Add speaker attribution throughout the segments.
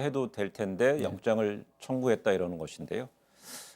Speaker 1: 해도 될 텐데 영장을 청구했다 이러는 것인데요.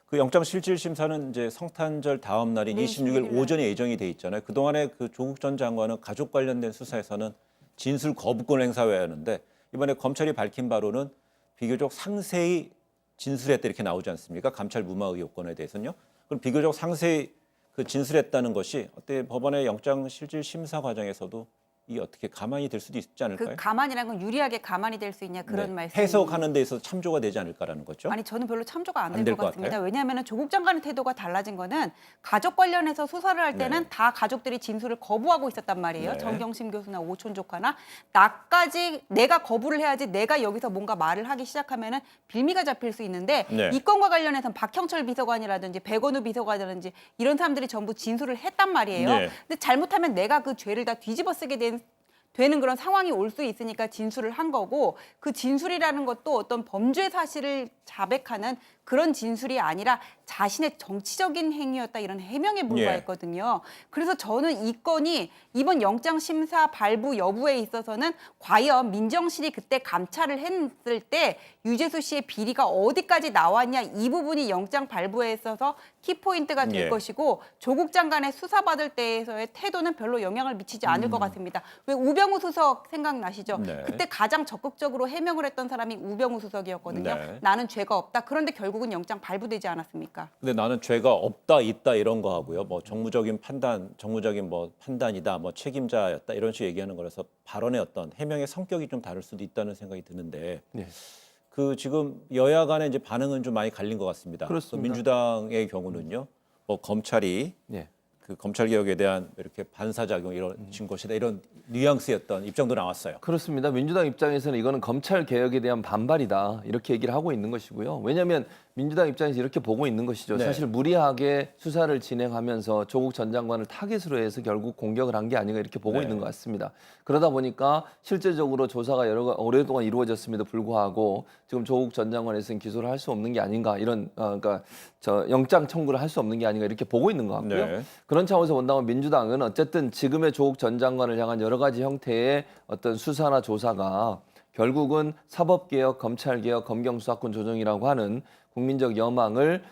Speaker 1: 그 영장실질심사는 이제 성탄절 다음 날인
Speaker 2: 네,
Speaker 1: 26일
Speaker 2: 26일
Speaker 1: 오전에 예정이 돼 있잖아요. 그동안에 그 조국 전 장관은 가족 관련된 수사에서는 진술 거부권 행사하였는데 이번에 검찰이 밝힌 바로는 비교적 상세히 진술했다 이렇게 나오지 않습니까? 감찰 무마 의혹권에 대해서는요. 그럼 비교적 상세히 그 진술했다는 것이 어때 법원의 영장실질심사 과정에서도 이 어떻게 가만히 될 수도 있지 않을까요?
Speaker 2: 그 가만이라는 건 유리하게 가만히 될 수 있냐 그런
Speaker 1: 네.
Speaker 2: 말씀.
Speaker 1: 해석하는 데 있어서 참조가 되지 않을까라는 거죠.
Speaker 2: 아니 저는 별로 참조가 안
Speaker 1: 안
Speaker 2: 될
Speaker 1: 될
Speaker 2: 것
Speaker 1: 것
Speaker 2: 같습니다.
Speaker 1: 같아요?
Speaker 2: 왜냐하면 조국 장관의 태도가 달라진 거는 가족 관련해서 수사를 할 때는
Speaker 1: 네.
Speaker 2: 다 가족들이 진술을 거부하고 있었단 말이에요.
Speaker 1: 네.
Speaker 2: 정경심 교수나 오촌 조카나 나까지 내가 거부를 해야지 내가 여기서 뭔가 말을 하기 시작하면은 빌미가 잡힐 수 있는데
Speaker 1: 네.
Speaker 2: 이 건과 관련해서는 박형철 비서관이라든지 백원우 비서관이라든지 이런 사람들이 전부 진술을 했단 말이에요.
Speaker 1: 네.
Speaker 2: 근데 잘못하면 내가 그 죄를 다 뒤집어쓰게 되는 그런 상황이 올 수 있으니까 진술을 한 거고 그 진술이라는 것도 어떤 범죄 사실을 자백하는 그런 진술이 아니라 자신의 정치적인 행위였다 이런 해명에 불과했거든요. 그래서 저는 이 건이 이번 영장 심사 발부 여부에 있어서는 과연 민정실이 그때 감찰을 했을 때 유재수 씨의 비리가 어디까지 나왔냐 이 부분이 영장 발부에 있어서 키포인트가 될
Speaker 1: 예.
Speaker 2: 것이고 조국 장관의 수사받을 때에서의 태도는 별로 영향을 미치지 않을 것 같습니다. 왜 우병우 수석 생각나시죠?
Speaker 1: 네.
Speaker 2: 그때 가장 적극적으로 해명을 했던 사람이 우병우 수석이었거든요.
Speaker 1: 네.
Speaker 2: 나는 죄가 없다. 그런데 결국은 영장 발부되지 않았습니까?
Speaker 1: 근데 나는 죄가 없다, 있다 이런 거 하고요. 뭐 정무적인 판단, 정무적인 뭐 판단이다, 뭐 책임자였다 이런 식으로 얘기하는 거라서 발언의 어떤 해명의 성격이 좀 다를 수도 있다는 생각이 드는데
Speaker 3: 네.
Speaker 1: 그 지금 여야 간의 이제 반응은 좀 많이 갈린 것 같습니다.
Speaker 3: 그렇습니다.
Speaker 1: 그 민주당의 경우는요, 뭐 검찰이
Speaker 3: 네.
Speaker 1: 그 검찰 개혁에 대한 이렇게 반사작용 이런 것이다 이런 뉘앙스였던 입장도 나왔어요.
Speaker 3: 그렇습니다. 민주당 입장에서는 이거는 검찰 개혁에 대한 반발이다 이렇게 얘기를 하고 있는 것이고요. 왜냐하면 민주당 입장에서 이렇게 보고 있는 것이죠.
Speaker 1: 네.
Speaker 3: 사실 무리하게 수사를 진행하면서 조국 전 장관을 타겟으로 해서 결국 공격을 한 게 아닌가 이렇게 보고
Speaker 1: 네.
Speaker 3: 있는 것 같습니다. 그러다 보니까 실제적으로 조사가 오랫동안 이루어졌음에도 불구하고 지금 조국 전 장관에서는 기소를 할 수 없는 게 아닌가 이런 그러니까 영장 청구를 할 수 없는 게 아닌가 이렇게 보고 있는 것 같고요.
Speaker 1: 네.
Speaker 3: 그런 차원에서 본다면 민주당은 어쨌든 지금의 조국 전 장관을 향한 여러 가지 형태의 어떤 수사나 조사가 결국은 사법개혁, 검찰개혁, 검경수사권 조정이라고 하는 국민적 여망을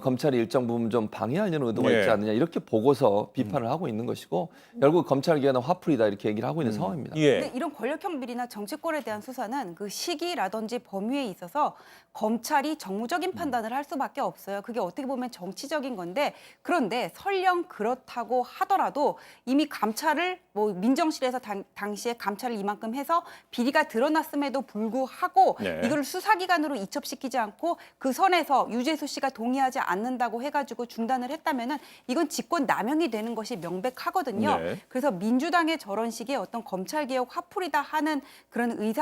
Speaker 3: 검찰이 일정 부분 좀 방해하려는 의도가
Speaker 1: 네.
Speaker 3: 있지 않느냐 이렇게 보고서 비판을 하고 있는 것이고 결국 검찰개혁은 화풀이다 이렇게 얘기를 하고 있는 상황입니다.
Speaker 1: 예.
Speaker 2: 근데 이런 권력형 비리나 정치권에 대한 수사는 그 시기라든지 범위에 있어서 검찰이 정무적인 판단을 할 수밖에 없어요. 그게 어떻게 보면 정치적인 건데 그런데 설령 그렇다고 하더라도 이미 감찰을 뭐 민정실에서 당시에 감찰을 이만큼 해서 비리가 드러났음에도 불구하고
Speaker 1: 네.
Speaker 2: 이걸 수사기관으로 이첩시키지 않고 그 선에서 유재수 씨가 동의하지 않는다고 해가지고 중단을 했다면은 이건 직권 남용이 되는 것이 명백하거든요.
Speaker 1: 네.
Speaker 2: 그래서 민주당의 저런 식의 어떤 검찰개혁 화풀이다 하는 그런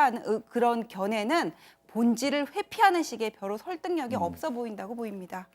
Speaker 2: 그런 견해는 본질을 회피하는 식의 별로 설득력이 없어 보인다고 보입니다.